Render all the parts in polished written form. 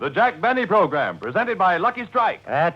The Jack Benny Program, presented by Lucky Strike. American.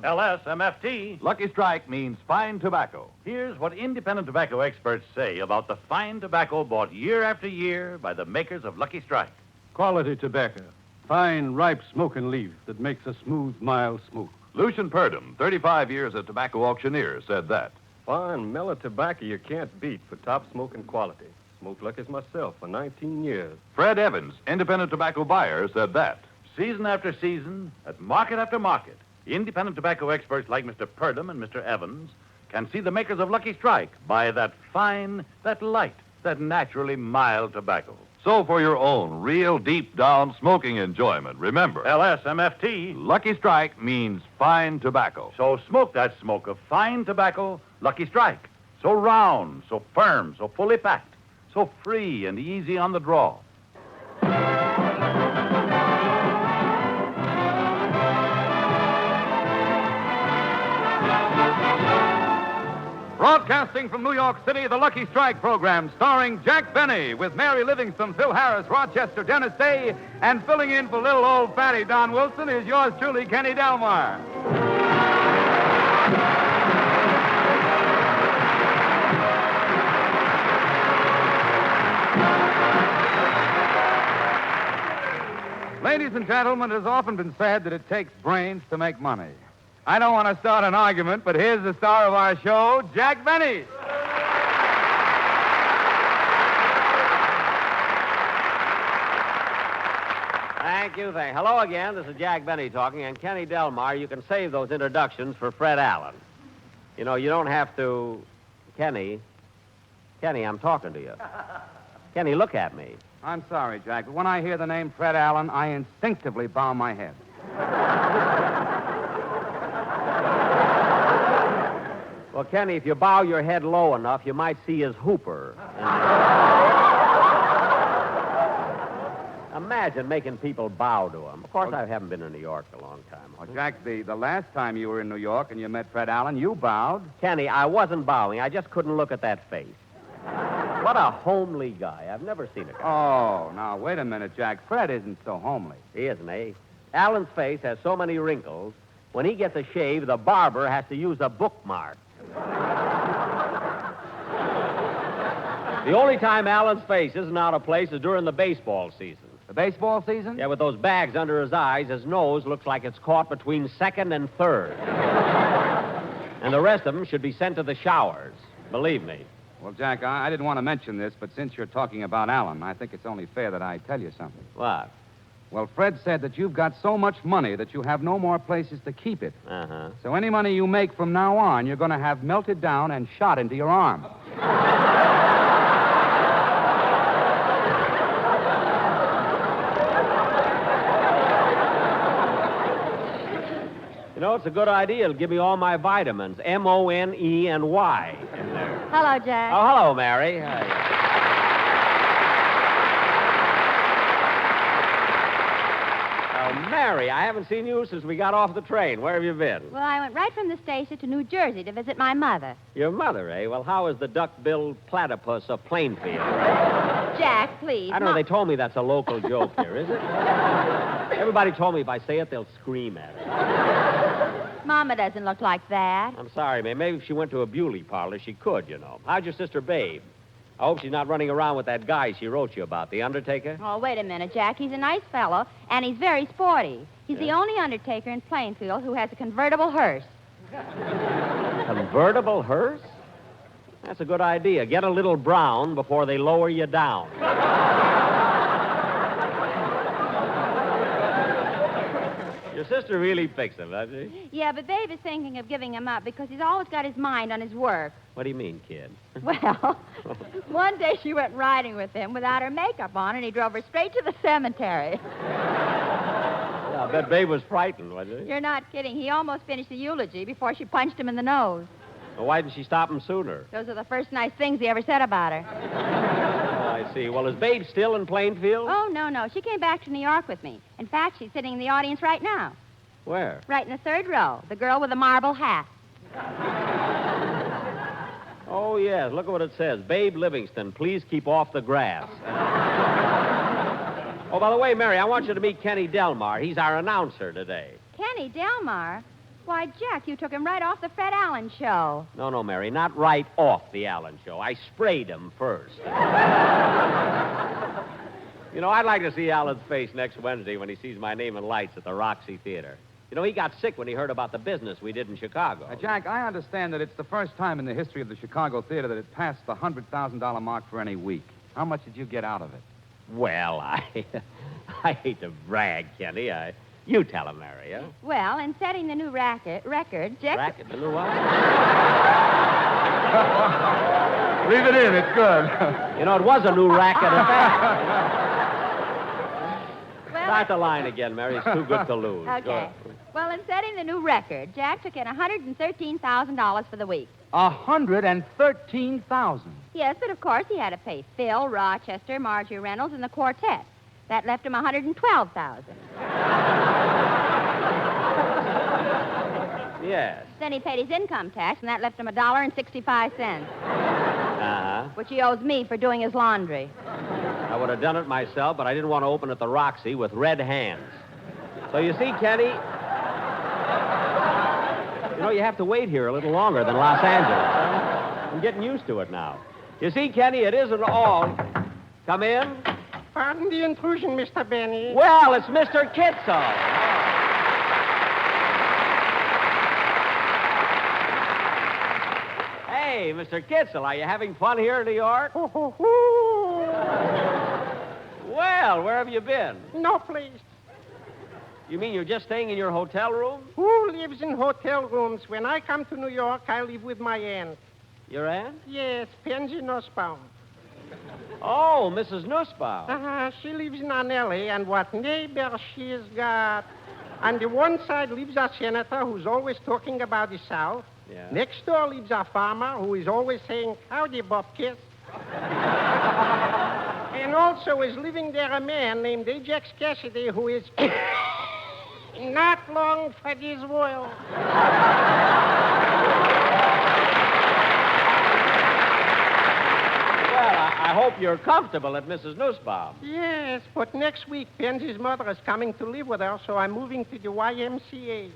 LSMFT. Lucky Strike means fine tobacco. Here's what independent tobacco experts say about the fine tobacco bought year after year by the makers of Lucky Strike. Quality tobacco. Fine, ripe smoking leaf that makes a smooth, mild smoke. Lucian Purdom, 35 years a tobacco auctioneer, said that. Fine, mellow tobacco you can't beat for top smoking quality. Smoked like as myself for 19 years. Fred Evans, independent tobacco buyer, said that. Season after season, at market after market, independent tobacco experts like Mr. Purdom and Mr. Evans can see the makers of Lucky Strike buy that fine, that light, that naturally mild tobacco. So for your own real deep-down smoking enjoyment, remember, LSMFT. Lucky Strike means fine tobacco. So smoke that smoke of fine tobacco, Lucky Strike. So round, so firm, so fully packed, so free and easy on the draw. Broadcasting from New York City, the Lucky Strike program, starring Jack Benny with Mary Livingston, Phil Harris, Rochester, Dennis Day, and filling in for little old fatty Don Wilson is yours truly, Kenny Delmar. Ladies and gentlemen, it has often been said that it takes brains to make money. I don't want to start an argument, but here's the star of our show, Jack Benny. Thank you. Hello again. This is Jack Benny talking, and Kenny Delmar. You can save those introductions for Fred Allen. You know, you don't have to... Kenny, I'm talking to you. Kenny, look at me. I'm sorry, Jack, but when I hear the name Fred Allen, I instinctively bow my head. Well, Kenny, if you bow your head low enough, you might see his hooper. Imagine making people bow to him. Of course, I haven't been in New York a long time. Well, Jack, the last time you were in New York and you met Fred Allen, you bowed. Kenny, I wasn't bowing. I just couldn't look at that face. What a homely guy. I've never seen a guy. Oh, now, wait a minute, Jack. Fred isn't so homely. He isn't, eh? Allen's face has so many wrinkles, when he gets a shave, the barber has to use a bookmark. The only time Allen's face isn't out of place is during the baseball season. The baseball season? Yeah, with those bags under his eyes, his nose looks like it's caught between second and third. And the rest of them should be sent to the showers. Believe me. Well, Jack, I didn't want to mention this, but since you're talking about Allen, I think it's only fair that I tell you something. What? Well, Fred said that you've got so much money that you have no more places to keep it. Uh-huh. So any money you make from now on, you're going to have melted down and shot into your arm. You know, it's a good idea. It'll give me all my vitamins, M-O-N-E and Y in there. Hello, Jack. Oh, hello, Mary. Hi. Mary, I haven't seen you since we got off the train. Where have you been? Well, I went right from the station to New Jersey to visit my mother. Your mother, eh? Well, how is the duck-billed platypus of Plainfield? Jack, please. I don't know. They told me that's a local joke here, is it? Everybody told me if I say it, they'll scream at it. Mama doesn't look like that. I'm sorry, May. Maybe if she went to a beauty parlor, she could, you know. How's your sister, Babe? I hope she's not running around with that guy she wrote you about, the undertaker. Oh, wait a minute, Jack. He's a nice fellow, and he's very sporty. He's the only undertaker in Plainfield who has a convertible hearse. Convertible hearse? That's a good idea. Get a little brown before they lower you down. Your sister really picks him, doesn't she? Yeah, but Babe is thinking of giving him up because he's always got his mind on his work. What do you mean, kid? Well, one day she went riding with him without her makeup on, and he drove her straight to the cemetery. Yeah, I bet Babe was frightened, wasn't he? You're not kidding. He almost finished the eulogy before she punched him in the nose. Well, why didn't she stop him sooner? Those are the first nice things he ever said about her. Oh, I see. Well, is Babe still in Plainfield? Oh, no. She came back to New York with me. In fact, she's sitting in the audience right now. Where? Right in the third row. The girl with the marble hat. Oh, yes. Look at what it says. Babe Livingston, please keep off the grass. Oh, by the way, Mary, I want you to meet Kenny Delmar. He's our announcer today. Kenny Delmar? Why, Jack, you took him right off the Fred Allen show. No, Mary, not right off the Allen show. I sprayed him first. You know, I'd like to see Allen's face next Wednesday when he sees my name in lights at the Roxy Theater. You know, he got sick when he heard about the business we did in Chicago. Jack, I understand that it's the first time in the history of the Chicago theater that it passed the $100,000 mark for any week. How much did you get out of it? Well, I hate to brag, Kenny. You tell him, Mary, huh? Well, in setting the new record, Jack... Racket, the new what? Leave it in. It's good. You know, it was a new racket at that. Well, Start the line again, Mary. It's too good to lose. Go okay. ahead. Well, in setting the new record, Jack took in $113,000 for the week. $113,000. Yes, but of course he had to pay Phil, Rochester, Marjorie Reynolds, and the quartet. That left him $112,000. Yes. Then he paid his income tax, and that left him $1.65, Uh-huh. which he owes me for doing his laundry. I would have done it myself, but I didn't want to open at the Roxy with red hands. So you see, Kenny, you know, you have to wait here a little longer than Los Angeles. I'm getting used to it now. You see, Kenny, it isn't all. Come in. Pardon the intrusion, Mr. Benny. Well, it's Mr. Kitzel. Hey, Mr. Kitzel, are you having fun here in New York? Well, where have you been? No place. You mean you're just staying in your hotel room? Who lives in hotel rooms? When I come to New York, I live with my aunt. Your aunt? Yes, Pansy Nussbaum. Oh, Mrs. Nussbaum. She lives in Anelli, and what neighbor she's got. On the one side lives our senator, who's always talking about the South. Yeah. Next door lives our farmer, who is always saying, howdy, Bobkiss. And also is living there a man named Ajax Cassidy, who is not long for this world. I hope you're comfortable at Mrs. Nussbaum. Yes, but next week, Pansy's mother is coming to live with her, so I'm moving to the YMCA.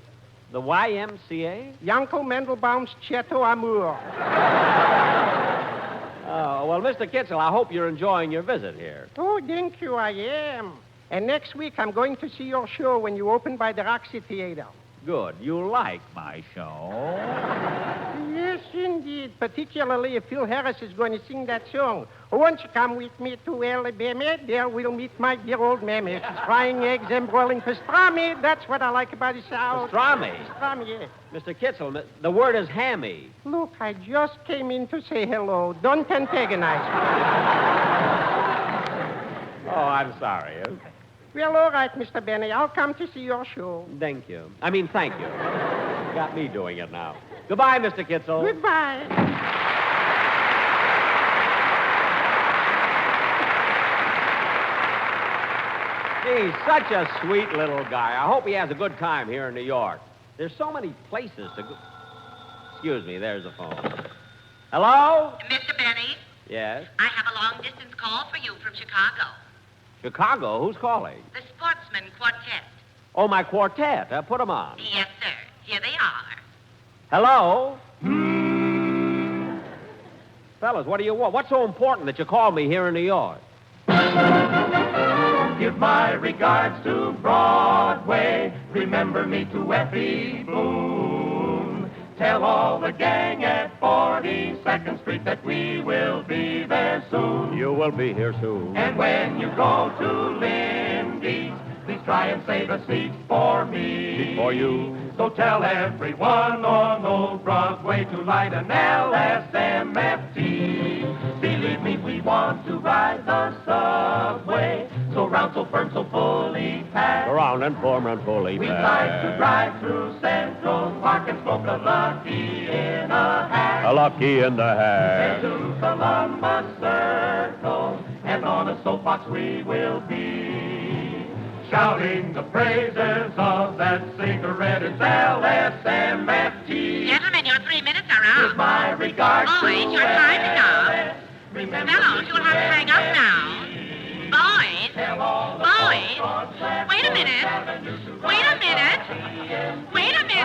The YMCA? Yanko Mendelbaum's Chateau Amour. Oh, well, Mr. Kitzel, I hope you're enjoying your visit here. Oh, thank you, I am. And next week, I'm going to see your show when you open by the Roxy Theater. Good. You like my show? Yes, indeed. Particularly if Phil Harris is going to sing that song. Won't you come with me to Alabama? There we'll meet my dear old mammy. She's frying eggs and boiling pastrami. That's what I like about the South. Pastrami? Pastrami, yes. Mr. Kitzel, the word is hammy. Look, I just came in to say hello. Don't antagonize me. Oh, I'm sorry. Well, all right, Mr. Benny. I'll come to see your show. Thank you. Thank you. Got me doing it now. Goodbye, Mr. Kitzel. Goodbye. He's such a sweet little guy. I hope he has a good time here in New York. There's so many places to go. Excuse me, there's the phone. Hello? Mr. Benny, Yes? I have a long-distance call for you from Chicago. Chicago? Who's calling? The Sportsman Quartet. Oh, my quartet. Put them on. Yes, sir. Here they are. Hello? Fellas, what do you want? What's so important that you call me here in New York? Give my regards to Broadway. Remember me to Effie Boone. Tell all the gang at 42nd Street that we will be there soon. You will be here soon. And when you go to Lindy's, please try and save a seat for me. For you. So tell everyone on Old Broadway to light an LSMFT. Believe me, we want to ride the subway. So round, so firm, so fully packed. Around and form and fully We'd packed. like to drive through Central Park and smoke a Lucky in a hack. A lucky in the Head hat. to Columbus Circle, and on a soapbox we will be, shouting the praises of that cigarette. It's LSMFT. Gentlemen, your 3 minutes are out. now. my regards to Boys, your time's up. Remember Fellows, you'll have to hang up now. Boys, boys, wait a minute. Wait a minute. Wait a minute. Wait a minute!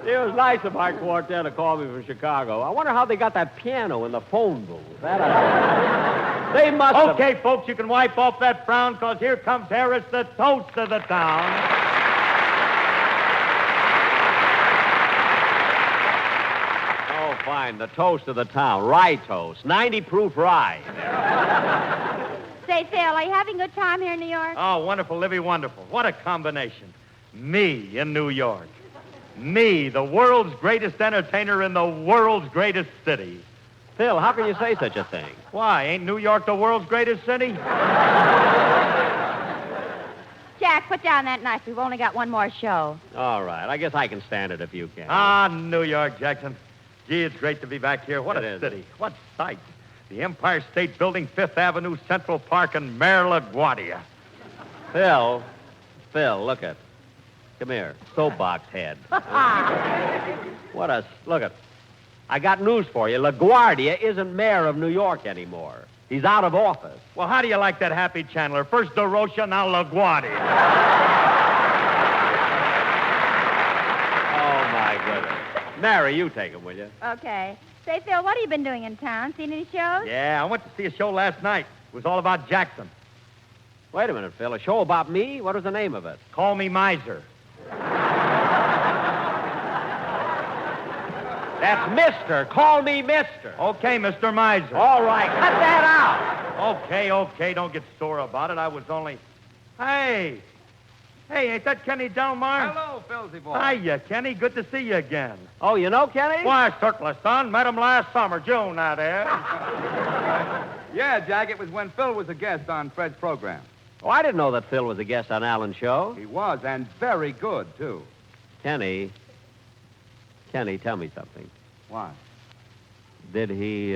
It was nice of my quartet to call me from Chicago. I wonder how they got that piano in the phone booth. They must have... Okay, folks, you can wipe off that frown, because here comes Harris, the toast of the town. Oh, fine. The toast of the town. Rye toast. 90 proof rye. Say, Phil, are you having a good time here in New York? Oh, wonderful, Livy, wonderful. What a combination. Me in New York. Me, the world's greatest entertainer in the world's greatest city. Phil, how can you say such a thing? Why, ain't New York the world's greatest city? Jack, put down that knife. We've only got one more show. All right. I guess I can stand it if you can. Ah, New York, Jackson. Gee, it's great to be back here. What It a is. city. What sights. The Empire State Building, Fifth Avenue, Central Park, and Mare LaGuardia. Phil, look at. Come here. Soapbox head. Look at. I got news for you. LaGuardia isn't mayor of New York anymore. He's out of office. Well, how do you like that, Happy Chandler? First DeRocha, now LaGuardia. Oh, my goodness. Mary, you take him, will you? Okay. Say, Phil, what have you been doing in town? Seen any shows? Yeah, I went to see a show last night. It was all about Jackson. Wait a minute, Phil. A show about me? What was the name of it? Call me Miser. That's Mister. Call me Mister. Okay, Mr. Miser. All right. Cut that out. Okay. Don't get sore about it. I was only... Hey, ain't that Kenny Delmar? Hello, Philsy boy. Hiya, Kenny. Good to see you again. Oh, you know Kenny? Why, certainly, son. Met him last summer, June, out there. Yeah, Jack, it was when Phil was a guest on Fred's program. Oh, I didn't know that Phil was a guest on Alan's show. He was, and very good, too. Kenny, tell me something. Why? Did he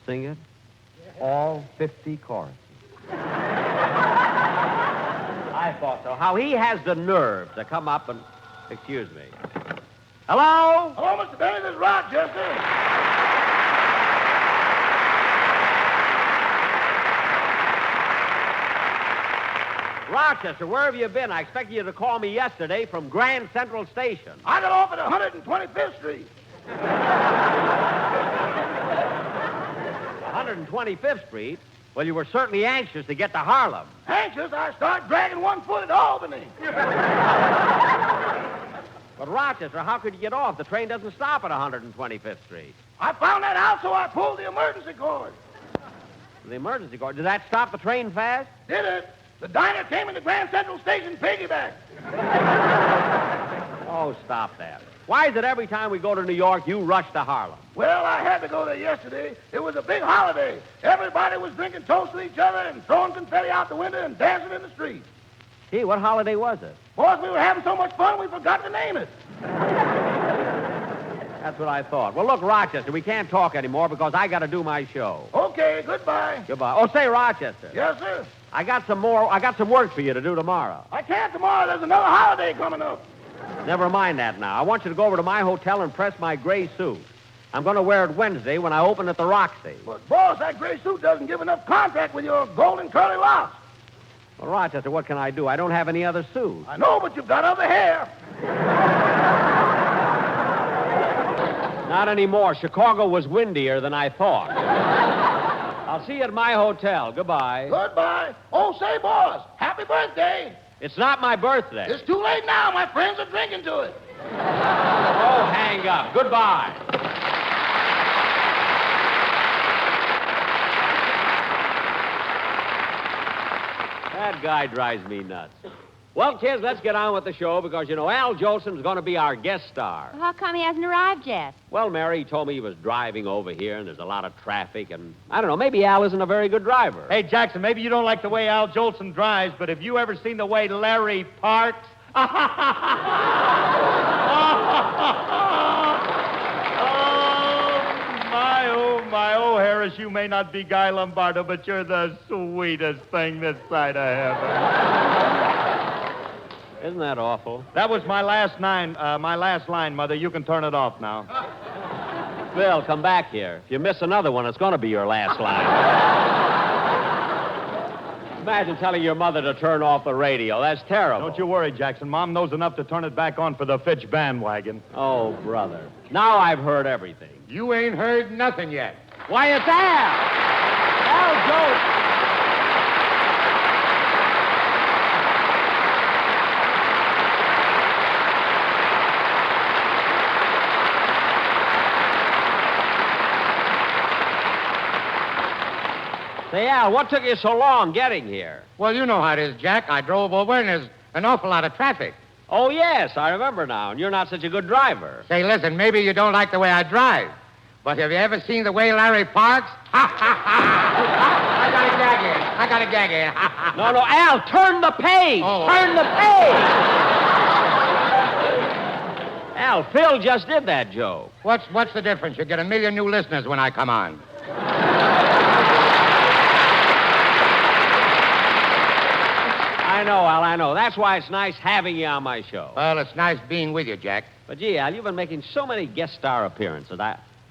sing it? All 50 choruses. I thought so. How he has the nerve to come up and... Excuse me. Hello? Hello, Mr. Benny. This is Rochester. Rochester, where have you been? I expected you to call me yesterday from Grand Central Station. I got off at 125th Street. 125th Street? Well, you were certainly anxious to get to Harlem. Anxious, I start dragging 1 foot at Albany. But, Rochester, how could you get off? The train doesn't stop at 125th Street. I found that out, so I pulled the emergency cord. The emergency cord. Did that stop the train fast? Did it? The diner came into Grand Central Station piggyback. Oh, stop that. Why is it every time we go to New York, you rush to Harlem? Well, I had to go there yesterday. It was a big holiday. Everybody was drinking toast to each other and throwing confetti out the window and dancing in the street. Gee, what holiday was it? Boys, we were having so much fun we forgot to name it. That's what I thought. Well, look, Rochester, we can't talk anymore because I got to do my show. Okay, goodbye. Goodbye. Oh, say, Rochester. Yes, sir. I got some work for you to do tomorrow. I can't tomorrow. There's another holiday coming up. Never mind that now. I want you to go over to my hotel and press my gray suit. I'm going to wear it Wednesday when I open at the Roxy. But, boss, that gray suit doesn't give enough contract with your golden curly locks. Well, Rochester, what can I do? I don't have any other suit. I know, but you've got other hair. Not anymore. Chicago was windier than I thought. I'll see you at my hotel. Goodbye. Goodbye. Oh, say, boss, happy birthday. It's not my birthday. It's too late now. My friends are drinking to it. Oh, hang up. Goodbye. That guy drives me nuts. Well, kids, let's get on with the show because, Al Jolson's going to be our guest star. Well, how come he hasn't arrived yet? Well, Mary told me he was driving over here and there's a lot of traffic and, I don't know, maybe Al isn't a very good driver. Hey, Jackson, maybe you don't like the way Al Jolson drives, but have you ever seen the way Larry parks? Oh, Harris, you may not be Guy Lombardo, but you're the sweetest thing this side of heaven. Isn't that awful? That was my last line, Mother. You can turn it off now. Phil, come back here. If you miss another one, it's going to be your last line. Imagine telling your mother to turn off the radio. That's terrible. Don't you worry, Jackson. Mom knows enough to turn it back on for the Fitch bandwagon. Oh, brother. Now I've heard everything. You ain't heard nothing yet. Why, it's Al! Al Jolson! Say, Al, what took you so long getting here? Well, you know how it is, Jack. I drove over and there's an awful lot of traffic. Oh, yes, I remember now. And you're not such a good driver. Say, listen, maybe you don't like the way I drive. But have you ever seen the way Larry parks? Ha, ha, ha! I got a gag in. No, Al, turn the page. Oh. Turn the page. Al, Phil just did that joke. What's the difference? You get 1 million new listeners when I come on. I know, Al, I know. That's why it's nice having you on my show. Well, it's nice being with you, Jack. But, gee, Al, you've been making so many guest star appearances.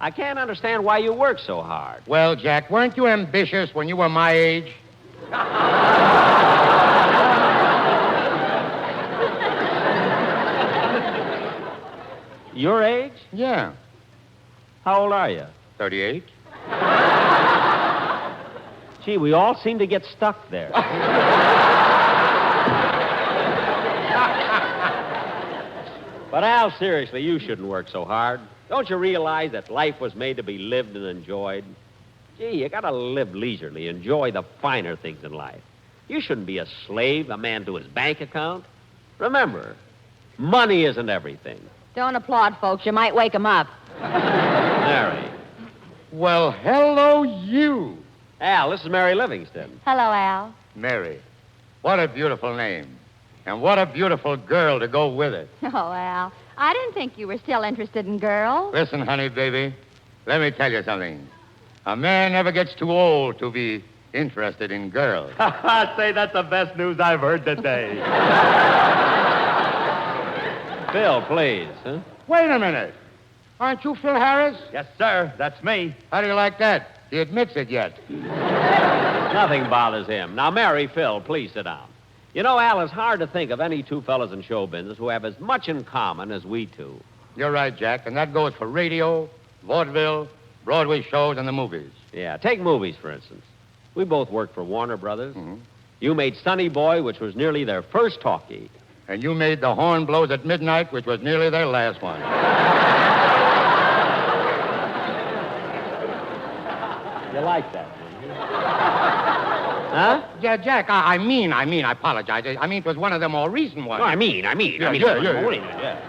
I can't understand why you work so hard. Well, Jack, weren't you ambitious when you were my age? Your age? Yeah. How old are you? 38. Gee, we all seem to get stuck there. But, Al, seriously, you shouldn't work so hard. Don't you realize that life was made to be lived and enjoyed? Gee, you gotta live leisurely, enjoy the finer things in life. You shouldn't be a slave, a man to his bank account. Remember, money isn't everything. Don't applaud, folks. You might wake 'em up. Mary. Well, hello, you. Al, this is Mary Livingston. Hello, Al. Mary. What a beautiful name. And what a beautiful girl to go with it. Oh, Al. I didn't think you were still interested in girls. Listen, honey, baby. Let me tell you something. A man never gets too old to be interested in girls. Say, that's the best news I've heard today. Phil, please. Huh? Wait a minute. Aren't you Phil Harris? Yes, sir. That's me. How do you like that? He admits it yet. Nothing bothers him. Now, Mary, Phil, please sit down. You know, Al, it's hard to think of any two fellows in show business who have as much in common as we two. You're right, Jack, and that goes for radio, vaudeville, Broadway shows, and the movies. Yeah, take movies, for instance. We both worked for Warner Brothers. Mm-hmm. You made Sonny Boy, which was nearly their first talkie. And you made The Horn Blows at Midnight, which was nearly their last one. You like that, didn't you? Huh? Yeah, Jack, I mean, I apologize. I mean, it was one of the more recent ones. No, I mean. Yeah.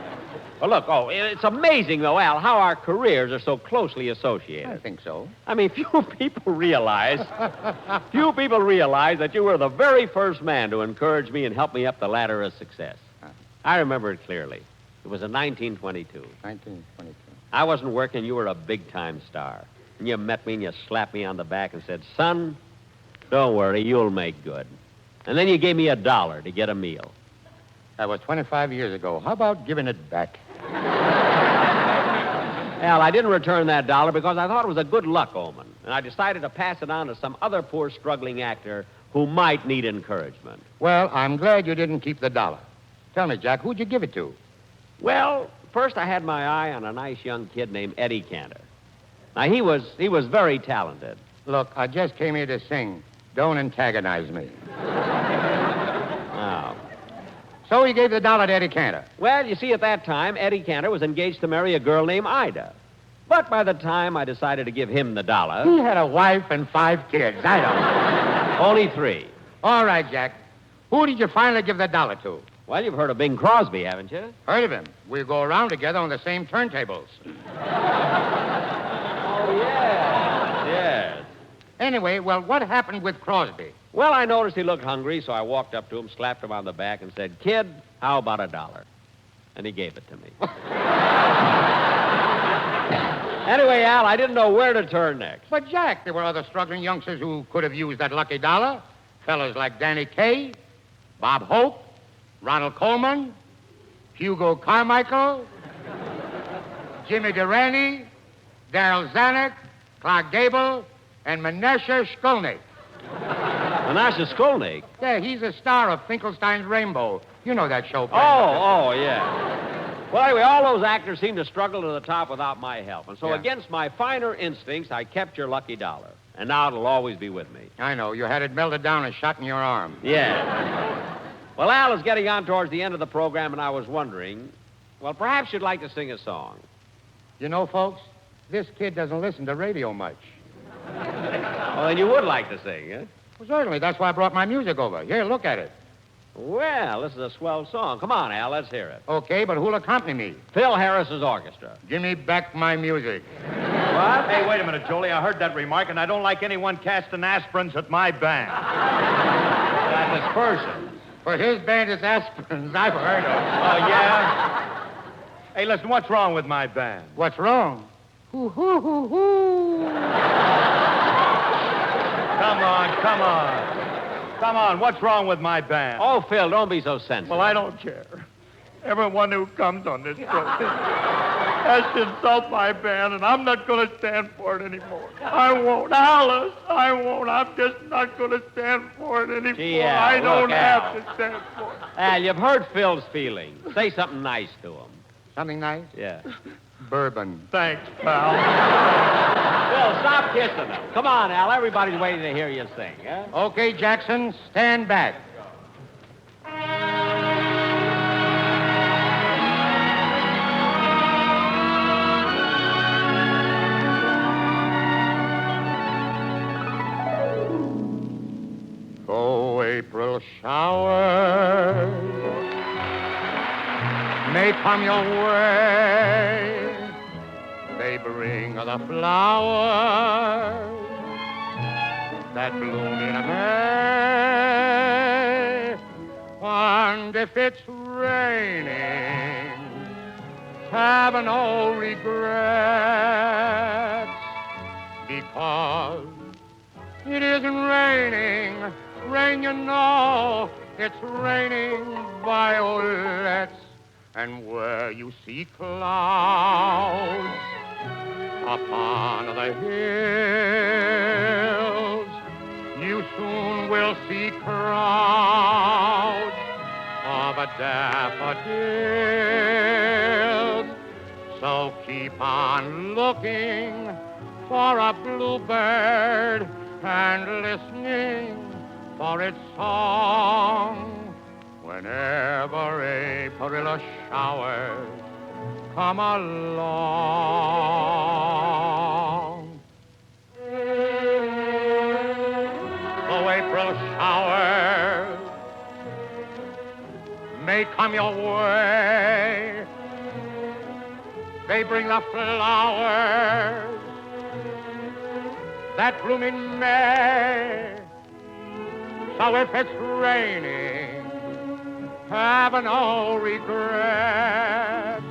Well, look, it's amazing, though, Al, how our careers are so closely associated. I think so. I mean, few people realize that you were the very first man to encourage me and help me up the ladder of success. I remember it clearly. It was in 1922. 1922. I wasn't working. You were a big-time star. And you met me and you slapped me on the back and said, son, don't worry, you'll make good. And then you gave me $1 to get a meal. That was 25 years ago. How about giving it back? Al, I didn't return that $1 because I thought it was a good luck omen. And I decided to pass it on to some other poor struggling actor who might need encouragement. Well, I'm glad you didn't keep the $1. Tell me, Jack, who'd you give it to? Well, first I had my eye on a nice young kid named Eddie Cantor. Now, he was very talented. Look, I just came here to sing. Don't antagonize me. Oh. So he gave the $1 to Eddie Cantor. Well, you see, at that time, Eddie Cantor was engaged to marry a girl named Ida. But by the time I decided to give him the $1... He had a wife and 5 kids. I don't know. Only 3. All right, Jack. Who did you finally give the dollar to? Well, you've heard of Bing Crosby, haven't you? Heard of him. We go around together on the same turntables. Oh, yes. Yes. Anyway, well, what happened with Crosby? Well, I noticed he looked hungry, so I walked up to him, slapped him on the back, and said, "Kid, how about $1?" And he gave it to me. Anyway, Al, I didn't know where to turn next. But, Jack, there were other struggling youngsters who could have used that lucky dollar. Fellas like Danny Kaye, Bob Hope, Ronald Coleman, Hugo Carmichael, Jimmy Durante, Darryl Zanuck, Clark Gable, and Menashe Shkolnick. Menashe Shkolnick? Yeah, he's a star of Finkelstein's Rainbow. You know that show. Yeah. Well, anyway, all those actors seemed to struggle to the top without my help. And so Yeah. against my finer instincts, I kept your lucky dollar. And now it'll always be with me. I know. You had it melted down and shot in your arm. Yeah. Well, Al is getting on towards the end of the program, and I was wondering, well, perhaps you'd like to sing a song. You know, folks, this kid doesn't listen to radio much. Well, then you would like to sing, huh? Well, certainly. That's why I brought my music over. Here, look at it. Well, this is a swell song. Come on, Al, let's hear it. Okay, but who'll accompany me? Phil Harris's orchestra. Give me back my music. What? Hey, wait a minute, Jolie. I heard that remark, and I don't like anyone casting aspirins at my band. That's aspersions. For his band, it's aspirins. I've heard of. Oh, yeah? Hey, listen, what's wrong with my band? What's wrong? Hoo, hoo, hoo, hoo. Come on, what's wrong with my band? Oh, Phil, don't be so sensitive. Well, I don't care. Everyone who comes on this program has to insult my band, and I'm not going to stand for it anymore. I won't. Alice, I won't. I'm just not going to stand for it anymore. Gee, Al, I don't look, have Al. to stand for it. Al, you've hurt Phil's feelings. Say something nice to him. Something nice? Yeah. Bourbon. Thanks, pal. Phil, stop kissing him. Come on, Al. Everybody's waiting to hear you sing, huh? Okay, Jackson, stand back. Oh, April showers may come your way. They bring the flowers that bloom in May. And if it's raining, have no regrets, because it isn't raining. Rain, you know, it's raining violets. And where you see clouds upon the hills, you soon will see crowds of daffodils. So keep on looking for a bluebird and listening for its song. Whenever April showers come along. Oh, April showers may come your way. They bring the flowers that bloom in May. So if it's raining, have no regrets,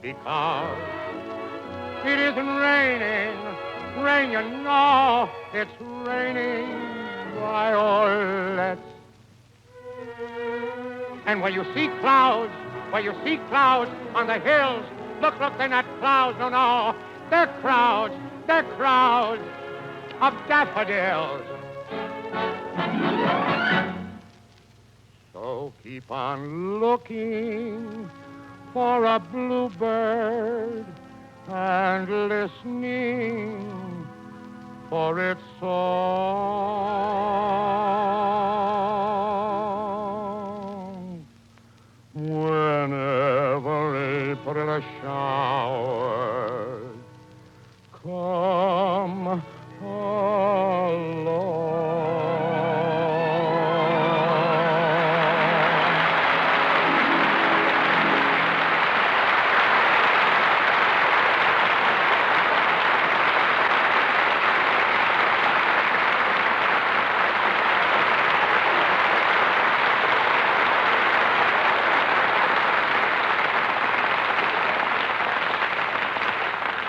because it isn't raining. Rain, you know, it's raining violets. And when you see clouds on the hills, look, they're not clouds, no, they're crowds of daffodils. So keep on looking for a bluebird and listening for its song. Whenever April showers come along.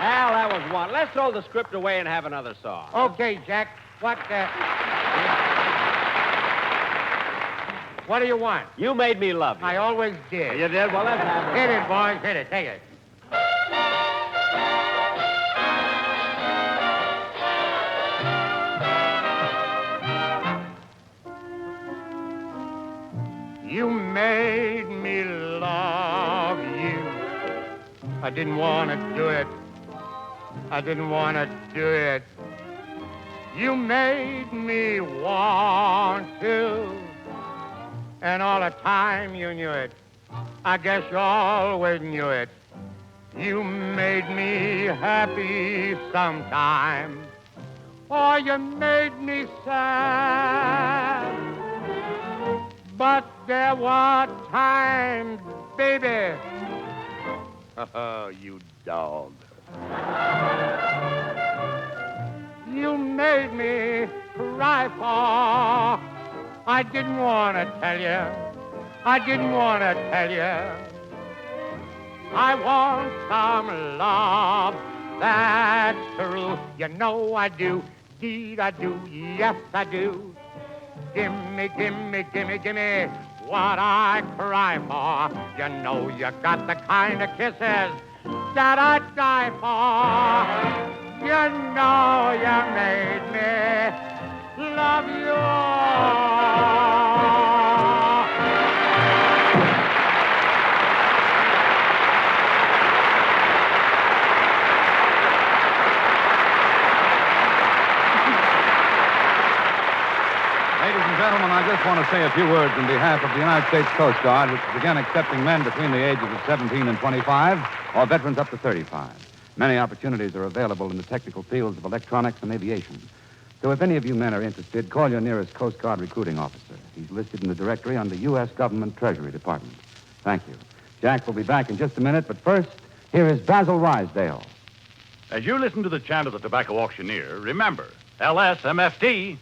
Al, that was one. Let's throw the script away and have another song. Okay, Jack. What do you want? You made me love you. I always did. You did? Well, let's have it. Hit it, boys. Hit it. Take it. You made me love you. I didn't want to do it. I didn't want to do it. You made me want to. And all the time you knew it. I guess you always knew it. You made me happy sometime. Or you made me sad. But there were times, baby. Oh, you dog. You made me cry for. I didn't want to tell you. I didn't want to tell you. I want some love, that's true. You know I do. Deed I do. Yes, I do. Gimme, gimme, gimme, gimme what I cry for. You know you got the kind of kisses that I'd die for. You know you made me love you. Ladies and gentlemen, I just want to say a few words in behalf of the United States Coast Guard, which is again accepting men between the ages of 17 and 25, or veterans up to 35. Many opportunities are available in the technical fields of electronics and aviation. So if any of you men are interested, call your nearest Coast Guard recruiting officer. He's listed in the directory on the U.S. Government Treasury Department. Thank you. Jack will be back in just a minute, but first, here is Basil Rysdale. As you listen to the chant of the tobacco auctioneer, remember, LSMFT.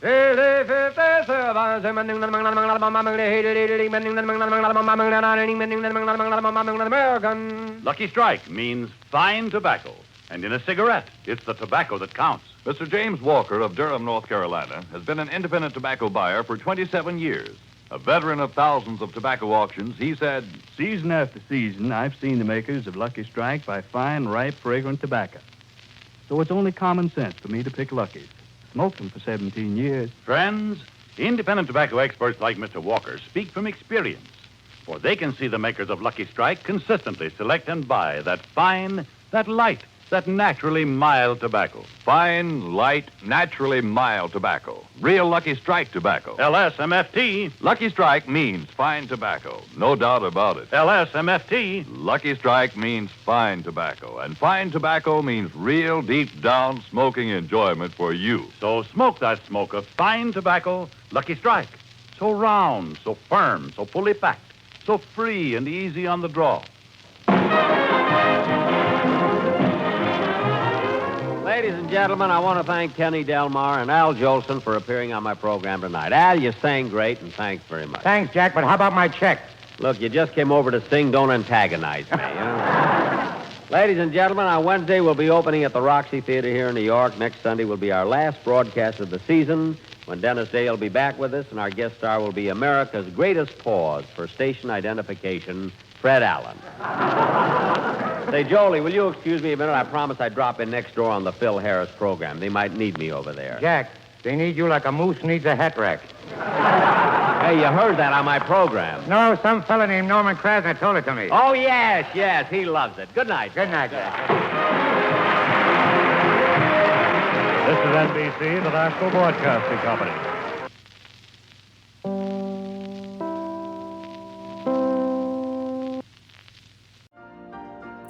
Lucky Strike means fine tobacco. And in a cigarette, it's the tobacco that counts. Mr. James Walker of Durham, North Carolina, has been an independent tobacco buyer for 27 years. A veteran of thousands of tobacco auctions, he said, season after season, I've seen the makers of Lucky Strike buy fine, ripe, fragrant tobacco. So it's only common sense for me to pick Lucky's. Smoked them for 17 years. Friends, independent tobacco experts like Mr. Walker speak from experience, for they can see the makers of Lucky Strike consistently select and buy that fine, that light, that naturally mild tobacco. fine, light, naturally mild tobacco. Real Lucky Strike tobacco. LSMFT. Lucky Strike means fine tobacco. No doubt about it. LSMFT. Lucky Strike means fine tobacco. And fine tobacco means real deep down smoking enjoyment for you. So smoke that smoke of fine tobacco, Lucky Strike. So round, so firm, so fully packed, so free and easy on the draw. Ladies and gentlemen, I want to thank Kenny Delmar and Al Jolson for appearing on my program tonight. Al, you sang great, and thanks very much. Thanks, Jack, but how about my check? Look, you just came over to sing. Don't antagonize me, you know? Ladies and gentlemen, on Wednesday, we'll be opening at the Roxy Theater here in New York. Next Sunday will be our last broadcast of the season, when Dennis Day will be back with us, and our guest star will be America's greatest pause for station identification, Fred Allen. Say, Jolie, will you excuse me a minute? I promised I'd drop in next door on the Phil Harris program. They might need me over there. Jack, they need you like a moose needs a hat rack. Hey, you heard that on my program. No, some fella named Norman Krasner told it to me. Oh, yes, he loves it. Good night. Good night, Jack. This is NBC, the National Broadcasting Company.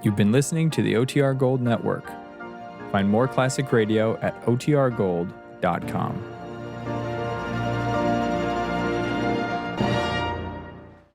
You've been listening to the OTR Gold Network. Find more classic radio at otrgold.com.